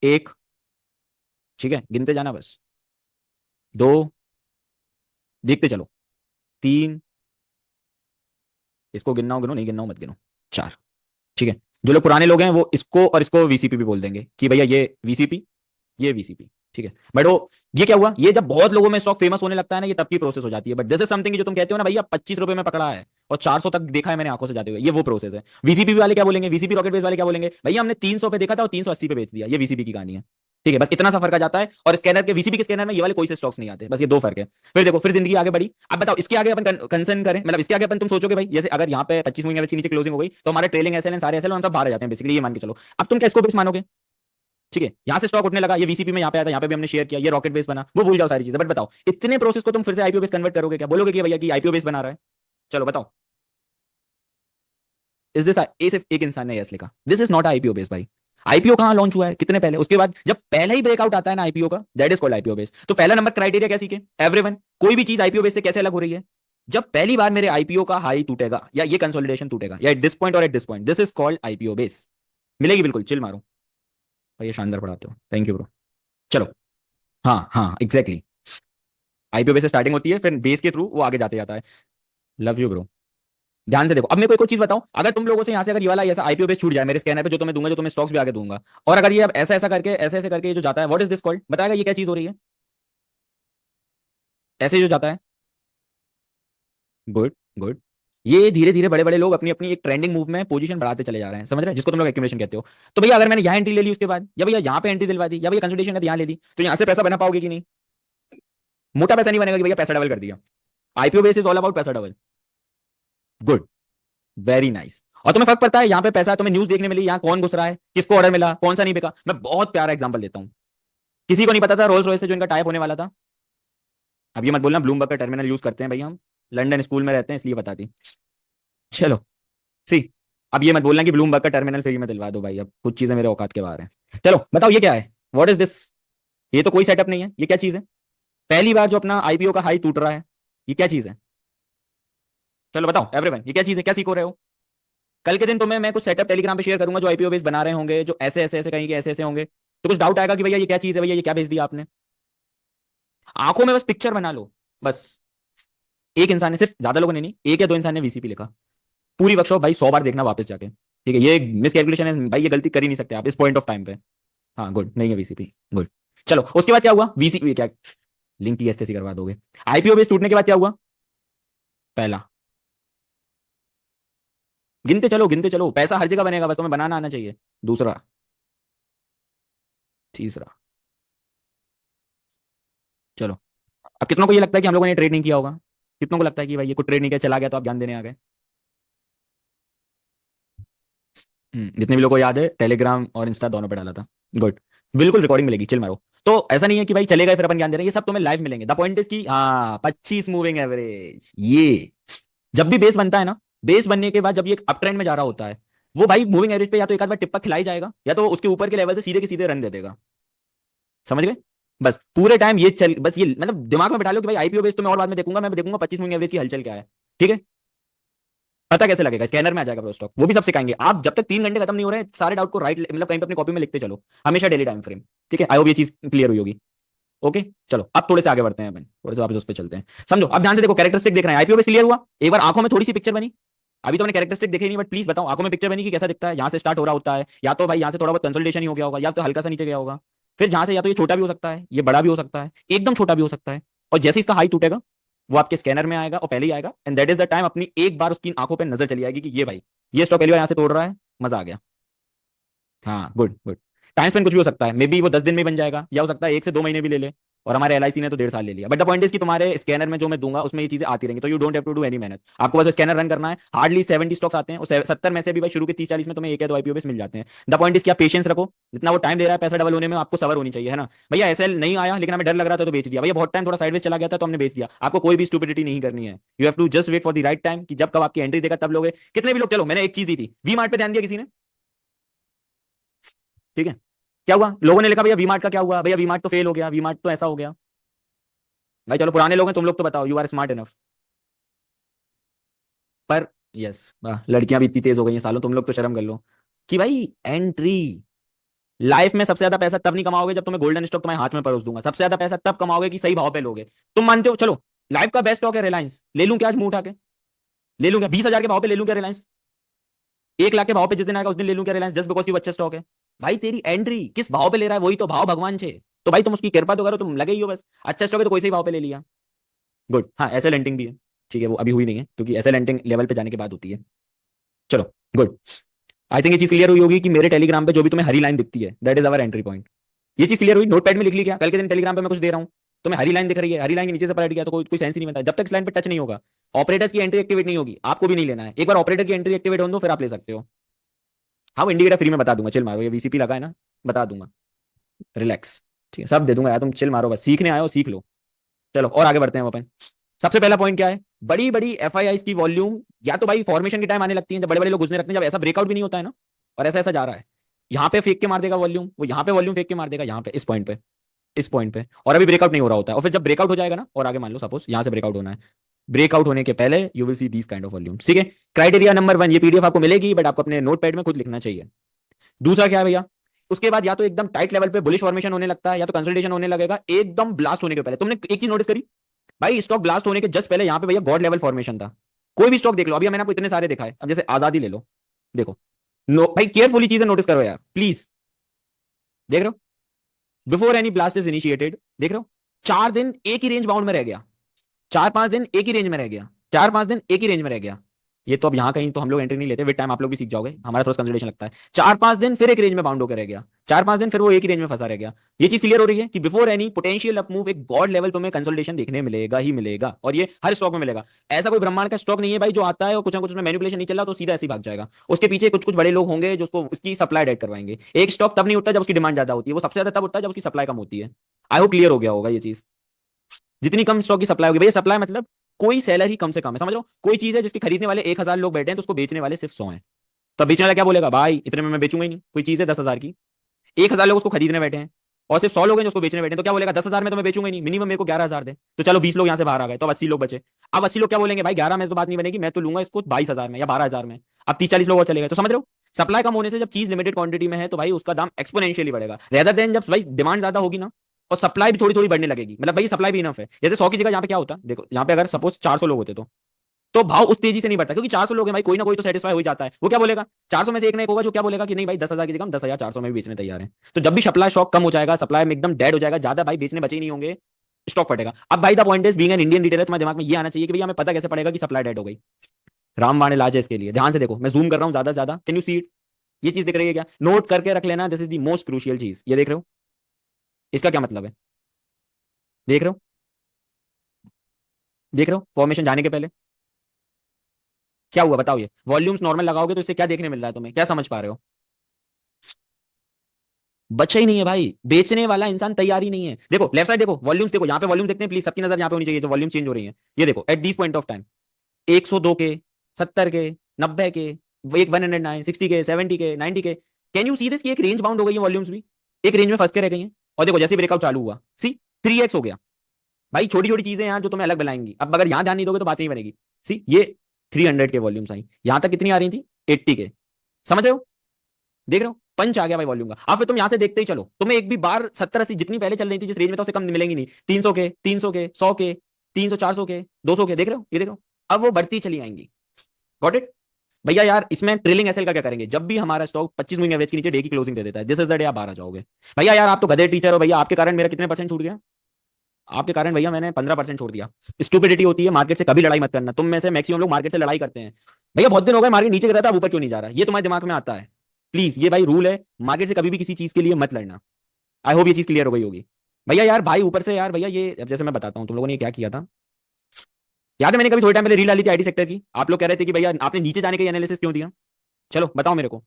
एक, ठीक है, गिनते जाना बस। दो, देखते चलो। तीन, इसको गिनना हो गिनो, नहीं गिनना हो मत गिनो। चार, ठीक है। जो लोग पुराने लोग हैं वो इसको और इसको वीसीपी भी बोल देंगे कि भैया ये वीसीपी, ये वीसीपी, ठीक है। बट वो, ये क्या हुआ, ये जब बहुत लोगों में स्टॉक फेमस होने लगता है ना, ये तब की प्रोसेस हो जाती है। बट दिस इज समथिंग जो तुम कहते हो ना भैया 25 रुपए में पकड़ा है और 400 तक देखा है मैंने आंखों से जाते हुए, ये वो प्रोसेस है। वीसीपी वाले क्या बोलेंगे, वीसीपी रॉकेट बेस वाले क्या बोलेंगे, भैया हमने 300 पे देखा था और 380 पे बेच दिया, ये वीसीपी की कहानी है। ठीक है, बस इतना सा फर्क आ जाता है। और स्कैनर के, वीसीपी के स्कैनर में ये वाले कोई से स्टॉक्स नहीं आते, बस ये दो फर्क है। फिर देखो, फिर जिंदगी आगे बढ़ी। अब बताओ इसके आगे अपन कंसर्न करें, मतलब इसके आगे अपन, तुम सोचोगे भाई जैसे अगर यहाँ पे 25 मूविंग एवरेज के नीचे क्लोजिंग हो गई तो हमारे ट्रेलिंग एसएल सारे एसएल हम सब बाहर आ जाते हैं बेसिकली, ये मान के चलो। अब तुम क्या इसको बेस मानोगे? ठीक है, यहां से स्टॉक उठने लगा, ये वीसीपी में यहाँ पे आया था, यहाँ पे भी हमने शेयर किया, ये रॉकेट बेस बना, वो भूल जाओ सारी चीजें। बट बताओ इतने प्रोसेस को तुम फिर से आईपीओ बेस कन्वर्ट करोगे क्या? बोलोगे कि भैया कि आईपीओ बेस बना रहा है? चलो बताओ। इज दिस, ये सिर्फ एक इंसान ने यस लिखा, this is not IPO base भाई। आईपीओ कहां लॉन्च हुआ है, कितने पहले, उसके बाद जब पहले ही ब्रेकआउट आता है ना आईपीओ का, that is called IPO base. तो पहला नंबर क्राइटेरिया क्या सीखे एवरीवन, कोई भी चीज आईपीओ बेस से कैसे अलग हो रही है? जब पहली बार मेरे आईपीओ का हाई टूटेगा या ये कंसोलिडेशन टूटेगा, या एट दिस पॉइंट और at this point, this is called IPO base. मिलेगी बिल्कुल, चिल मारो भाई, ये शानदार पढ़ाते हो, थैंक यू ब्रो। चलो, हाँ हाँ एग्जैक्टली, आईपीओ बेस से स्टार्टिंग होती है, फिर बेस के थ्रू वो आगे जाते जाता है। Love you bro. ध्यान से देखो, अब मेरे को एक और चीज बताओ, अगर तुम लोगों से यहाँ से अगर ये वाला ऐसा आईपीओ बेस छूट जाए मेरे स्कैनर पे, जो तुम्हें दूंगा, जो तुम्हें स्टॉक्स भी आगे दूंगा, और अगर ये अब ऐसा ऐसा करके, ऐसे ऐसे करके ये जो जाता है, व्हाट इज दिस कॉल्ड, बताएगा ये क्या चीज हो रही है? ऐसे जो जाता है, गुड गुड। ये धीरे धीरे बड़े बड़े लोग अपनी अपनी एक ट्रेंडिंग मूव में पोजीशन बढ़ाते चले जा रहे हैं, समझ रहे हैं, जिसको तुम लोग एक्यूमुलेशन कहते हो। तो भैया अगर मैंने यहाँ एंट्री ले ली उसके बाद, या भैया यहाँ पे एंट्री दिलवा दी, या भैया कंसल्टेशन है यहाँ ले ली, तो यहाँ से पैसा बना पाओगे कि नहीं? मोटा पैसा नहीं बनेगा कि भैया पैसा डबल कर दिया। IPO base is all about पैसा डबल। Good, very nice. और तुम्हें फर्क पड़ता है यहाँ पे पैसा, तुम्हें न्यूज देखने मिली, यहाँ कौन घुस रहा है, किसको ऑर्डर मिला, कौन सा नहीं बिका। मैं बहुत प्यारा एग्जांपल देता हूँ। किसी को नहीं पता था रोल्स रॉयस से जो इनका टाइप होने वाला था। अब ये मत बोलना ब्लूमबर्ग का टर्मिनल यूज करते हैं भैया हम, लंदन स्कूल में रहते हैं इसलिए बता दी। चलो, सी, अब ये मत बोलना कि ब्लूमबर्ग का टर्मिनल फ्री में दिलवा दो भाई, अब कुछ चीजें मेरे औकात के बाहर हैं। चलो बताओ ये क्या है, व्हाट इज दिस? ये तो कोई सेटअप नहीं है, ये क्या चीज है? पहली बार जो अपना आईपीओ का हाई टूट रहा है, ये क्या चीज है? चलो बताओ एवरीवन, ये क्या चीज है, क्या सीखो रहे हो? कल के दिन तुम्हें मैं कुछ सेटअप टेलीग्राम पे शेयर करूंगा जो आईपीओ बेस बना रहे होंगे, जो ऐसे ऐसे ऐसे कहीं के ऐसे ऐसे होंगे, तो कुछ डाउट आएगा कि भैया ये क्या चीज है, भैया ये क्या बेच दिया आपने? आंखों में बस पिक्चर बना लो, बस। एक इंसान ने, सिर्फ ज्यादा लोगों ने नहीं, एक या दो इंसान ने वीसीपी लिखा। पूरी वर्कशॉप भाई 100 बार देखना वापस जाके, ठीक है, ये मिस कैलकुलेशन है भाई, ये गलती कर ही नहीं सकते आप इस पॉइंट ऑफ टाइम पे। हाँ गुड, नहीं है वीसीपी, गुड। चलो उसके बाद क्या हुआ, वीसीपी क्या, लिंक की एसटीसी करवा दोगे। आईपीओ बेस टूटने के बाद क्या हुआ? पहला, गिनते चलो गिनते चलो, पैसा हर जगह बनेगा, बस तुम्हें बनाना आना चाहिए। दूसरा, तीसरा, चलो। अब कितनों को ये लगता है कि हम लोगों ने ट्रेड नहीं किया होगा? कितनों को लगता है कि भाई ये कुछ ट्रेड नहीं किया, चला गया तो आप ज्ञान देने आ गए? जितने भी लोगों को याद है, टेलीग्राम और इंस्टा दोनों पे डाला था। गुड, बिल्कुल रिकॉर्डिंग मिलेगी, चिल मारो। तो ऐसा नहीं है कि भाई चले गए फिर अपन ज्ञान दे रहे हैं, ये सब तुम्हें लाइव मिलेंगे। द पॉइंट इज की, हाँ 25 मूविंग एवरेज, ये जब भी बेस बनता है ना, बेस बनने के बाद जब ये अप ट्रेंड में जा रहा होता है, वो भाई मूविंग एवरेज पे या तो एक आध बार टिप्पा खिलाई जाएगा, या तो उसके ऊपर के लेवल से सीधे के सीधे रन दे देगा। समझ गए? बस पूरे टाइम ये चल, बस ये मतलब दिमाग में बैठा लो कि भाई आईपीओ बेस तो मैं और बाद में देखूंगा, मैं देखूंगा 25 मूविंग एवरेज की हलचल क्या है। ठीक है, पता कैसे लगेगा, स्कैनर में आ जाएगा ब्रो स्टॉक, वो भी सब सिखाएंगे। आप जब तक 3 घंटे खत्म नहीं हो रहे सारे डाउट को राइट, मतलब कहीं पे अपनी कॉपी में लिखते चलो, हमेशा डेली टाइम फ्रेम। ठीक है, आई होप ये चीज क्लियर हुई होगी। ओके, चलो अब थोड़े से आगे बढ़ते हैं अपन, थोड़े से वापस उस पर चलते हैं। समझो, अब ध्यान से देखो, कैरेक्टरिस्टिक देख रहे हैं, आईपीओ बेस क्लियर हुआ, एक बार आंखों में थोड़ी सी पिक्चर बनी। अभी तो मैंने कैरेक्टरिस्टिक देखे नहीं, बट प्लीज बताओ आंखों में पिक्चर बनी कि कैसा दिखता है, यहाँ से स्टार्ट हो रहा होता है, या तो भाई यहाँ से थोड़ा बहुत कंसल्टेशन ही हो गया होगा, या तो हल्का सा नीचे गया होगा, फिर जहां से या तो ये छोटा भी हो सकता है, ये बड़ा भी हो सकता है, एकदम छोटा भी हो सकता है, और जैसे इसका हाई टूटेगा वो आपके स्कैनर में आएगा और पहले ही आएगा, and that is the time अपनी एक बार उसकी आंखों पर नजर चली आएगी कि ये भाई, ये स्टॉक पहली बार यहाँ से तोड़ रहा है, मजा आ गया। हाँ गुड गुड। टाइम स्पेंड कुछ भी हो सकता है, मे बी वो 10 दिन में बन जाएगा, या हो सकता है 1 से 2 महीने भी ले ले, और हमारे एलआईसी ने तो 1.5 साल ले लिया। बट द पॉइंट इज कि तुम्हारे स्कैनर में जो मैं दूंगा उसमें ये चीजें आती रहेंगी, तो you don't have to do any मेहनत, आपको बस स्कैनर रन करना है। हार्डली 70 स्टॉक्स आते हैं, और 70 में से भी भाई शुरू के 30-40 में तुम्हें एक या दो आईपीओ बेस मिल जाते हैं। द पॉइंट इज कि आप पेशेंस रखो, जितना वो टाइम दे रहा है पैसा डबल होने में आपको सबर होनी चाहिए, है ना भैया? एसएल नहीं आया लेकिन हमें डर लग रहा था तो बेच दिया, भैया बहुत टाइम थोड़ा साइडवेज चला गया था तो हमने बेच दिया, आपको कोई भी स्टूपिडिटी नहीं करनी है। You have to just wait for the right time, कि जब कब आपकी एंट्री देगा तब लोगे। कितने भी लोग, चलो मैंने एक चीज दी थी, वी मार्ट पे ध्यान दिया किसी ने? ठीक है, क्या हुआ, लोगों ने लिखा भैया वी मार्ट का क्या हुआ, भैया वी मार्ट तो फेल हो गया, वी मार्ट तो ऐसा हो गया। भाई चलो पुराने लोग हैं, तुम लोग तो बताओ, यू आर स्मार्ट इनफ। पर यस, लड़कियां भी इतनी तेज हो गई हैं सालों, तुम लोग तो शर्म कर लो कि भाई एंट्री, लाइफ में सबसे ज्यादा पैसा तब नहीं कमाओगे जब तुम्हें गोल्डन स्टॉक तुम्हारे हाथ में परोस दूंगा। सबसे ज्यादा पैसा तब कमाओगे कि सही भाव पे लोगे। तुम मानते हो, चलो लाइफ का बेस्ट स्टॉक है रिलायंस, ले लूं क्या आज मुंह उठा के? ले लूं क्या 20,000 के भाव पे ले लूं क्या रिलायंस? 1 लाख के भाव पे जिस दिन आएगा उस दिन ले लूं क्या रिलायंस, जस्ट बिकॉज की वो अच्छा स्टॉक है? भाई तेरी एंट्री किस भाव पे ले रहा है, वही तो भाव भगवान छे। तो भाई तुम उसकी कृपा तो करो, तुम लगे ही हो बस। अच्छा स्टॉक है तो कोई सही भाव पे ले लिया। गुड। हाँ एसएल एंटिंग भी है, ठीक है, वो अभी हुई नहीं है क्योंकि एसएल एंटिंग लेवल पे जाने के बाद होती है। चलो गुड। आई थिंक ये चीज क्लियर हुई होगी कि मेरे टेलीग्राम पे जो भी तुम्हें हरी लाइन दिखती है that is our entry point. ये चीज क्लियर हुई, नोटपैड में लिख ली क्या? कल के दिन टेलीग्राम पे मैं कुछ दे रहा हूँ, तुम्हें हरी लाइन दिख रही है, हरी लाइन के नीचे से पलट गया तो कोई कोई सेंस ही नहीं बनता जब तक इस लाइन पे टच नहीं होगा। ऑपरेटर्स की एंट्री एक्टिवेट नहीं होगी, आपको भी नहीं लेना है। एक बार ऑपरेटर की एंट्री एक्टिवेट हो दो फिर आप ले सकते हो। हाँ वो इंडिकेटर फ्री में बता दूंगा, चिल मारो, ये वीसीपी लगा है ना, बता दूंगा। रिलैक्स, ठीक है, सब दे दूंगा यार, तुम चिल मारो, बस सीखने आए हो सीख लो। चलो और आगे बढ़ते हैं अपन। सबसे पहला पॉइंट क्या है, बड़ी बड़ी एफआईआईस की वॉल्यूम या तो भाई फॉर्मेशन के टाइम आने लगती है, जब बड़े बड़े लोग घुसने लगते हैं, जब ऐसा ब्रेकआउट भी नहीं होता है ना, और ऐसा ऐसा जा रहा है, यहाँ पे फेंक के मार देगा वॉल्यूम, वो यहाँ पे वॉल्यूम फेंक के मार देगा यहाँ पे, इस पॉइंट पे, इस पॉइंट पे, और अभी ब्रेकआउट नहीं हो रहा होता है। और फिर जब ब्रेकआउट हो जाएगा ना, और आगे मान लो सपोज यहाँ से ब्रेकआउट होना है, ब्रेकआउट होने के पहले you will see these kind of volume, ठीक है। क्राइटेरिया नंबर 1, ये पीडीएफ आपको मिलेगी बट आपको अपने नोटपैड में खुद लिखना चाहिए। दूसरा क्या है भैया, उसके बाद या तो एकदम टाइट लेवल पे बुलिश फॉर्मेशन होने लगता है या तो कंसल्टेशन होने लगेगा एकदम ब्लास्ट होने के पहले। तुमने एक चीज नोटिस करी भाई, स्टॉक ब्लास्ट होने के जस्ट पहले यहाँ पे भैया गॉड लेवल फॉर्मेशन था। कोई भी स्टॉक देख लो, अभी मैंने आपको इतने सारे दिखाए, अब जैसे आजादी ले लो, देखो। नो भाई केयरफुली चीजें नोटिस करो यार प्लीज। देख रहे हो, before any blast is initiated, देख रहे हो, 4 दिन एक ही रेंज बाउंड में रह गया, 4-5 दिन एक ही रेंज में रह गया, 4-5 दिन एक ही रेंज में रह गया। ये तो अब यहाँ कहीं तो हम लोग एंट्री नहीं लेते, विद टाइम आप लोग भी सीख जाओगे, हमारा थोड़ा कंसल्टेशन लगता है। 4-5 दिन फिर एक रेंज में बाउंड होकर रह गया, 4-5 दिन फिर वो एक ही रेंज में फंसा रह गया। ये चीज क्लियर हो रही है कि बिफोर एनी पोटेंशियल अपमूव एक गॉड लेवल तुम्हें कंसल्टेशन देखने मिलेगा ही मिलेगा, और ये हर स्टॉक में मिलेगा। ऐसा कोई ब्रह्मांड का स्टॉक नहीं है भाई जो आता है और कुछ ना कुछ मैनिपुलेशन नहीं चल रहा तो सीधा ऐसे ही भाग जाएगा। उसके पीछे कुछ कुछ बड़े लोग होंगे जो उसको उसकी सप्लाई डेट करवाएंगे। एक स्टॉक तब नहीं उठता जब उसकी डिमांड ज्यादा होती है, वो सबसे ज्यादा तब उठता है जब उसकी सप्लाई कम होती है। आई होप क्लियर हो गया होगा ये चीज। जितनी कम स्टॉक की सप्लाई होगी भैया, सप्लाई मतलब कोई सेलर ही कम से कम है, समझ लो, कोई चीज है जिसके खरीदने वाले 1,000 लोग बैठे हैं तो उसको बेचने वाले सिर्फ 100 हैं। तो बेचने वाला क्या बोलेगा, भाई इतने में मैं बेचूंगा ही नहीं। कोई चीज है 10,000 की, 1,000 लोग उसको खरीदने बैठे हैं और सिर्फ 100 लोग हैं जो उसको बेचने बैठे हैं, तो क्या बोलेगा, 10,000 में तो मैं बेचूंगा ही नहीं, मिनिमम मेरे को 11,000 दे। तो चलो 20 लोग यहाँ से बाहर आ गए तो अब 80 लोग बचे। अब 80 लोग क्या बोलेंगे, भाई 11 में तो बात नहीं बनेगी, मैं तो लूंगा इसको 22,000 में या 12,000 में। अब 30-40 लोग और चले गए, तो समझ रहे हो, सप्लाई कम होने से जब चीज लिमिटेड क्वांटिटी में है तो भाई उसका दाम एक्सपोनेंशियली बढ़ेगा, रेदर देन जब भाई डिमांड ज्यादा होगी ना और सप्लाई भी थोड़ी थोड़ी बढ़ने लगेगी, मतलब भाई सप्लाई भी इनफ है। जैसे 100 की जगह यहाँ पे क्या होता, देखो यहाँ पे अगर सपोज 400 लोग होते तो भाव उस तेजी से नहीं बढ़ता, क्योंकि 400 लोग हैं भाई, कोई ना कोई तो सेटिस्फाई हो ही जाता है। वो क्या बोलेगा, 400 में से एक ना एक होगा जो क्या बोलेगा कि नहीं भाई 10,000 की जगह हम 10,400 में भी बेचने तैयार हैं। तो जब भी सप्लाई शॉक कम हो जाएगा, सप्लाई में एकदम डेड हो जाएगा, ज्यादा भाई बेचने बचे ही नहीं होंगे, स्टॉक फटेगा। अब भाई the point is being an Indian retailer, तुम्हारे दिमाग में ये आना चाहिए कि भैया हमें पता कैसे पड़ेगा कि सप्लाई डेड हो गई। रामबाण इलाज है इसके लिए, ध्यान से देखो, मैं जूम कर रहा हूँ ज्यादा से ज्यादा, कैन यू सी इट? ये चीज दिख रही है क्या? नोट करके रख लेना, this is the most crucial चीज, ये देख रहे हो, इसका क्या मतलब है, देख रहे हो, देख रहे हो फॉर्मेशन जाने के पहले क्या हुआ बताओ। ये वॉल्यूम्स नॉर्मल लगाओगे तो इससे क्या देखने मिल रहा है तुम्हें, क्या समझ पा रहे हो? बचा ही नहीं है भाई, बेचने वाला इंसान तैयार ही नहीं है। देखो लेफ्ट साइड देखो, वॉल्यूम्स देखो, यहाँ पे वॉल्यूम देखते हैं प्लीज, सबकी नजर यहाँ पे होनी चाहिए जो वॉल्यूम चेंज हो रही है। ये देखो at this point of time 102 के, 70 के, 90 के, एक 109, 60 के, 70 के, 90 के, कैन यू सी दिस की एक रेंज बाउंड हो गई है, वॉल्यूम्स भी एक रेंज में फंस के रह गई हैं। और देखो जैसे ब्रेकआउट चालू हुआ, सी 3x हो गया। भाई छोटी छोटी चीजें यहाँ जो तुम्हें अलग बनाएंगी, अब अगर यहाँ ध्यान नहीं दोगे तो बात नहीं बनेगी। सी ये 300 के वॉल्यूम्स आई, यहाँ तक कितनी आ रही थी, 80 के, समझ रहे हो, देख रहे हो, पंच आ गया भाई वॉल्यूम का। अब फिर तुम यहां से देखते ही चलो, तुम्हें एक भी बार 70-80 जितनी पहले चल रही थी जिस रेंज में था उससे कम मिलेंगी नहीं, 300 के, 300 के, 100 के, 300, 400 के, 200 के, देख रहे हो, ये देख रहे हो, अब वो बढ़ती चली आएंगी। गॉट इट भैया। यार इसमें ट्रेलिंग एसएल का क्या करेंगे, जब भी हमारा स्टॉक 25 मूविंग एवरेज के नीचे डे की क्लोजिंग दे देता है, दिस इज द डे आप बाहर आ जाओगे। भैया यार आप तो गधे टीचर हो भैया, आपके कारण मेरा कितने परसेंट छूट गया, आपके कारण भैया मैंने 15% छोड़ दिया। स्टूपिडिटी होती है, मार्केट से कभी लड़ाई मत करना, तुम में से मैक्सिमम लोग मार्केट से लड़ाई करते हैं। भैया बहुत दिन हो गए मार्केट नीचे गिरा था, अब ऊपर क्यों नहीं जा रहा, ये तुम्हारे दिमाग में आता है। प्लीज ये भाई रूल है, मार्केट से कभी भी किसी चीज के लिए मत लड़ना। आई होप ये चीज क्लियर हो गई होगी। भैया यार भाई ऊपर से यार भैया, ये अब जैसे मैं बताता हूँ तुम लोगों ने क्या किया था, याद है मैंने कभी थोड़ी टाइम पहले रील डाली थी आईटी सेक्टर की, आप लोग कह रहे थे कि भैया आपने नीचे जाने का एनालिसिस क्यों दिया। चलो बताओ मेरे को,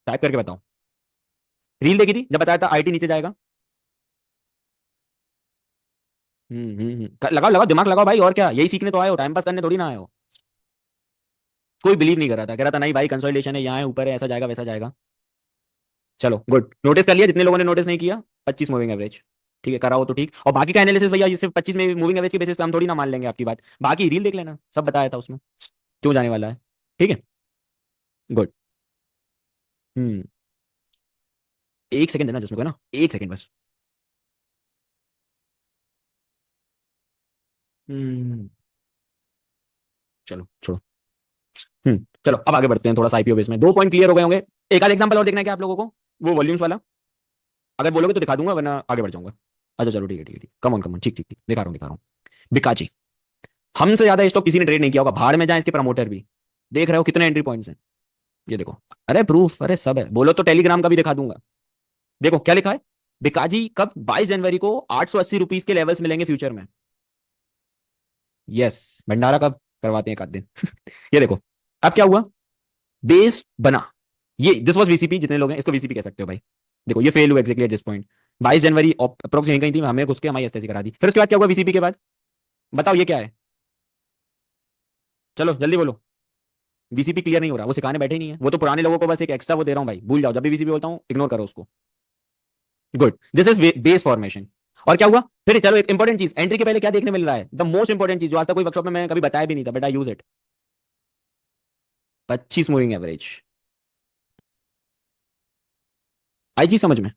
टाइप करके बताओ। रील देखी थी जब बताया था आईटी नीचे जाएगा। लगाओ लगाओ दिमाग लगाओ भाई, और क्या, यही सीखने तो आए हो, टाइम पास करने थोड़ी ना आए हो। कोई बिलीव नहीं कर रहा था, कह रहा था नहीं भाई कंसोलिडेशन है, यहाँ है, ऊपर है, ऐसा जाएगा वैसा जाएगा। चलो गुड, नोटिस कर लिया, जितने लोगों ने नोटिस नहीं किया, 25 मूविंग एवरेज, ठीक है करा हो तो ठीक। और बाकी का एनालिसिस भैया ये सिर्फ 25 में मूविंग एवरेज के बेसिस पे हम थोड़ी ना मान लेंगे आपकी बात, बाकी रील देख लेना, सब बताया था उसमें क्यों जाने वाला है, ठीक है। गुड। हम्म एक सेकंड देना जिसमें को ना, एक सेकंड बस। हम्म, चलो छोड़ो। चलो अब आगे बढ़ते हैं थोड़ा सा आईपीओ बेस में। 2 पॉइंट क्लियर हो गए होंगे। एक आध एग्जांपल और देखना है क्या आप लोगों को, वो वॉल्यूम्स वाला? अगर बोलोगे तो दिखा दूंगा, वरना आगे बढ़ जाऊंगा। अच्छा चलो ठीक है ठीक है ठीक, कम ऑन ठीक ठीक ठीक, दिखा रहा हूँ दिखा रहा हूँ। बिकाची, हमसे ज्यादा स्टॉक किसी ने ट्रेड नहीं किया होगा, भाड़ में जाए इसके प्रमोटर भी। देख रहे हो कितने एंट्री पॉइंट्स हैं, ये देखो। अरे प्रूफ, अरे सब है, बोलो तो टेलीग्राम का भी दिखा दूंगा। देखो क्या लिखा है, बिकाजी कब 22 जनवरी को 880 रुपीज के लेवल्स मिलेंगे फ्यूचर में। यस, भंडारा कब करवाते हैं एक आध दिन। ये देखो, अब क्या हुआ, बेस बना। ये दिस वाज वीसीपी, जितने लोग हैं इसको वीसीपी कह सकते हो भाई। देखो ये फेल हुआ exactly at this point. 22 January approx यहीं कहीं थी, हमें घुस के हमारी एसटेसी करा दी। फिर उसके बाद क्या हुआ वीसीपी के बाद, बताओ ये क्या है? चलो जल्दी बोलो। वीसीपी क्लियर नहीं हो रहा, वो सिखाने बैठे ही नहीं है, वो तो पुराने लोगों को बस एक एक्स्ट्रा वो दे रहा हूँ भाई, भूल जाओ, जब भी वीसीपी बोलता हूँ इग्नोर करो उसको। Good, this is base formation. और क्या हुआ फिर, चलो एक इंपॉर्टेंट चीज, एंट्री के पहले क्या देखने मिल रहा है, द मोस्ट इंपॉर्टेंट चीज जो आज तक कोई वर्कशॉप में मैं कभी बताया भी नहीं था, but I use it. 25 moving average. आई चीज समझ में?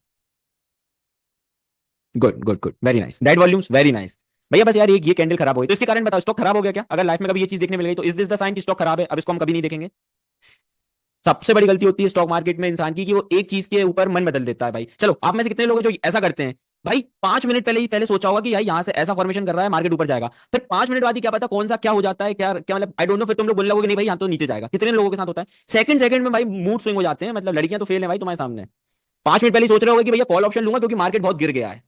Good good good, very nice, dead volumes, very nice. भैया बस यार ये कैंडल खराब हो गई तो इसके कारण बताओ स्टॉक खराब हो गया क्या? अगर लाइफ में कभी ये चीज देखने मिल गई तो इज दिस द साइन कि स्टॉक खराब है, अब इसको हम कभी नहीं देखेंगे? सबसे बड़ी गलती होती है स्टॉक मार्केट में इंसान की कि वो एक चीज के ऊपर मन बदल देता है भाई। चलो आप में से कितने लोग हैं जो ऐसा करते हैं, भाई 5 मिनट पहले ही पहले सोचा होगा कि यार यहाँ से ऐसा फॉर्मेशन कर रहा है, मार्केट ऊपर जाएगा, फिर 5 मिनट बाद ही क्या पता कौन सा क्या हो जाता है, क्या क्या मतलब आई डोंट नो, फिर तुम लोग बोल रहे नहीं भाई यहाँ तो नीचे जाएगा। कितने लोगों के साथ होता है, सेकंड सेकंड में भाई मूड स्विंग हो जाते हैं, मतलब लड़कियां तो फेल है भाई तुम्हारे सामने। 5 मिनट पहले ही सोच रहे होगे कि भैया कॉल ऑप्शन लूंगा क्योंकि मार्केट बहुत गिर गया है,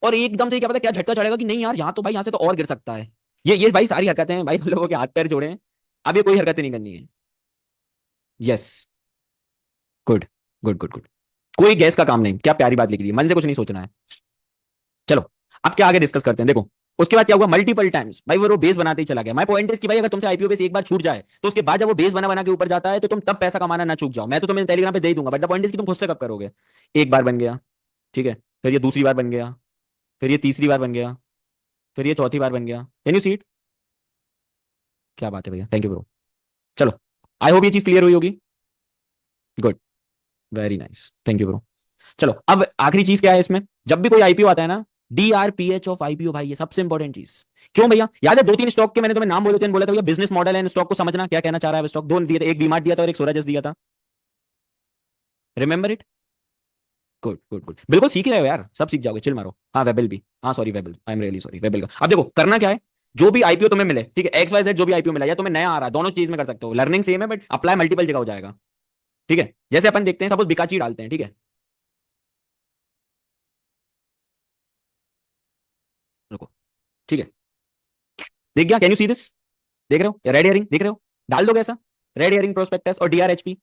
और एकदम से क्या पता क्या झटका चढ़ेगा कि नहीं यार यहाँ तो भाई यहाँ से तो और गिर सकता है। ये भाई सारी हरकतें हैं भाई, हम लोगों के हाथ पैर जोड़े हैं। अब ये कोई हरकतें नहीं करनी है। Yes, good good good good. कोई गैस का काम नहीं, क्या प्यारी बात लिख दी, मन से कुछ नहीं सोचना है। चलो अब क्या आगे डिस्कस करते हैं। देखो उसके बाद क्या हुआ, मल्टीपल टाइम्स भाई वो बेस बनाते ही चला गया। माय पॉइंट इज कि भाई अगर तुमसे आईपीओ बेस एक बार छूट जाए तो उसके बाद जब वो बेस बना बना के ऊपर जाता है तो तुम तब पैसा कमाना ना चूक जाओ। मैं तो तुम्हें टेलीग्राम पे दे ही दूंगा, बट द पॉइंट इज कि तुम खुद से कब करोगे। एक बार बन गया, ठीक है, फिर ये दूसरी बार बन गया, फिर ये तीसरी बार बन गया, फिर ये चौथी बार बन गया। Can you see it? क्या बात है भैया, थैंक यू ब्रो। चलो आई होप ये चीज क्लियर हुई होगी। Good, very nice, thank you bro. चलो अब आखिरी चीज क्या है इसमें, जब भी कोई आईपीओ आता है ना, डीआरपीएच ऑफ आईपीओ भाई, ये सबसे इंपॉर्टेंट चीज। क्यों भैया, याद है 2-3 स्टॉक के मैंने तुम्हें नाम बोले थे, बोला था भैया बिजनेस मॉडल है स्टॉक को समझना, क्या कहना चाह रहा है स्टॉक, दो दिए थे, एक डीमार्ट दिया था और एक सोराजस दिया था। Remember it? Good good good, बिल्कुल सीख ही रहे हो यार, सब सीख जाओगे, चिल मारो। हाँ वेबल भी, हाँ सॉरी वेबल, आई एम रियली सॉरी वेबल का। अब देखो करना क्या है, जो भी आईपीओ तुम्हें मिले, ठीक है, एक्स वाई जेड जो भी आईपीओ मिला या तुम्हें नया आ रहा है, दोनों चीज में कर सकते हो, लर्निंग सेम है बट अप्लाई मल्टीपल जगह हो जाएगा। ठीक है, जैसे अपन देखते हैं, सपोज बिकाची डालते हैं, ठीक है, रुको, ठीक है, देख गया, कैन यू सी दिस? देख रहे हो, रेड हेयरिंग देख रहे हो, डाल दोगे ऐसा, रेड हेयरिंग प्रोस्पेक्टस और डीआरएचपी,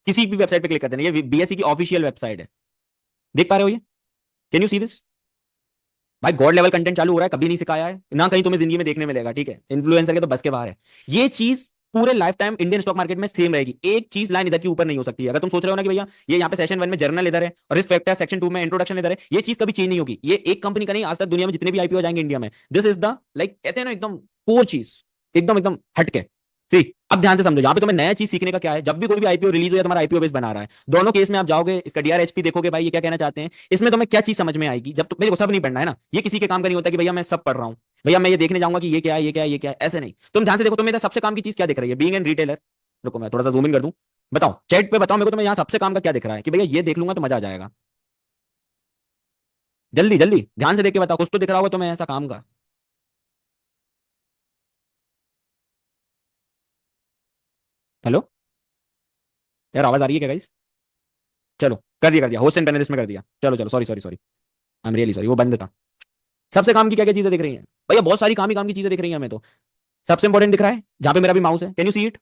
किसी भी वेबसाइट पे क्लिक कर देना, ये बीएससी की ऑफिशियल वेबसाइट है, देख पा रहे हो ये? Can you see this? भाई गॉड लेवल कंटेंट चालू हो रहा है, कभी नहीं सिखाया है ना कहीं तुम्हें जिंदगी में देखने मिलेगा, ठीक है, इन्फ्लुएंसर के तो बस के बाहर है। ये चीज पूरे life time Indian stock market में सेम रहेगी, एक चीज लाइन इधर की ऊपर नहीं हो सकती है। अगर तुम सोच रहे हो ना कि भैया ये यहाँ पे सेशन 1 में जर्नल इधर है और रिस्क फैक्टर सेक्शन 2 में इंट्रोडक्शन इधर है, ये चीज कभी चेंज नहीं होगी। ये एक कंपनी का नहीं, आज तक दुनिया में जितने भी आईपीओ जाएंगे इंडिया में, दिस इज द लाइक कहते हैं ना एकदम कोर चीज, एकदम एकदम हटके। सी अब ध्यान से समझो, यहाँ पे तुम्हें नया चीज सीखने का क्या है, जब भी कोई भी आईपीओ रिलीज हो या तुम्हारा आईपीओ बेस बना रहा है, दोनों केस में आप जाओगे, इसका डीआरएचपी देखोगे, भाई ये क्या कहना चाहते हैं, इसमें तुम्हें क्या चीज समझ में आएगी। जब मेरे को सब नहीं पढ़ना है ना, ये किसी के काम का नहीं होता कि भैया मैं सब पढ़ रहा हूँ, भैया मैं ये देखने जाऊंगा कि ये क्या है ये क्या है ये क्या है, ऐसे नहीं। तुम ध्यान से देखो, तुम्हें इधर सबसे काम की चीज क्या दिख रही है, बीइंग एन रिटेलर। रुको मैं थोड़ा सा जूम इन कर दूं, बताओ चैट पे बताओ मेरे को, तुम्हें यहाँ सबसे काम का क्या दिख रहा है कि भैया ये देख लूंगा तो मजा आ जाएगा। जल्दी जल्दी ध्यान से देख के बताओ, कुछ तो दिख रहा होगा तुम्हें ऐसा काम का। हेलो, यार आवाज आ रही है क्या गाइस? चलो कर दिया होस्ट एंड पैनलिस्ट में कर दिया, चलो चलो sorry sorry sorry, I am really sorry, वो बंद था। सबसे काम की क्या क्या चीजें दिख रही हैं भैया, बहुत सारी काम की चीजें दिख रही हैं हमें तो। सबसे इंपॉर्टेंट दिख रहा है जहां पे मेरा भी माउस है, कैन यू सी इट?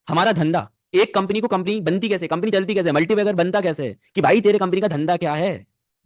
हमारा धंधा, एक कंपनी को कंपनी बनती कैसे, कंपनी चलती कैसे, मल्टीबैगर बनता कैसे है, कि भाई तेरे कंपनी का धंधा क्या है,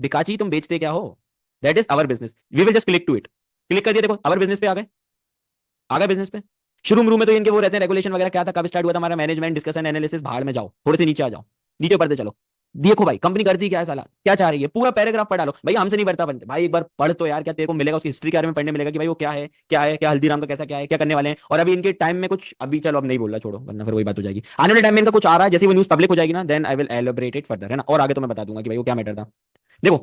बिकाची तुम बेचते क्या हो, that is our business, we will just click to it. Click कर दिया, देखो आवर बिजनेस पे आ गए बिजनेस पे। शुरू में तो इनके वो रहते हैं रेगुलेशन वगैरह, क्या था कब स्टार्ट हुआ था हमारा मैनेजमेंट डिस्कशन एनालिसिस, भाड़ में जाओ, थोड़े से नीचे आ जाओ, नीचे पढ़ते चलो। देखो भाई कंपनी करती क्या है साला, क्या चाह रही है, पूरा पैराग्राफ पढ़ा लो भाई, हमसे नहीं बढ़ता बनते भाई, एक बार पढ़ तो यार, क्या तेरे को मिलेगा उसकी हिस्ट्री के बारे में पढ़ने मिलेगा कि भाई वो क्या है क्या है, क्या हल्दीराम का कैसा क्या है, क्या करने वाले हैं, और अभी इनके टाइम में कुछ, अभी चलो अब नहीं बोल रहा छोड़ो वरना फिर वही बात हो जाएगी, आने वाले टाइम में इनका कुछ आ रहा है, जैसे वो न्यूज पब्लिक हो जाएगी ना, then I will elaborate it further, है ना, और आगे तो मैं बता दूंगा कि भाई वो क्या मैटर था। देखो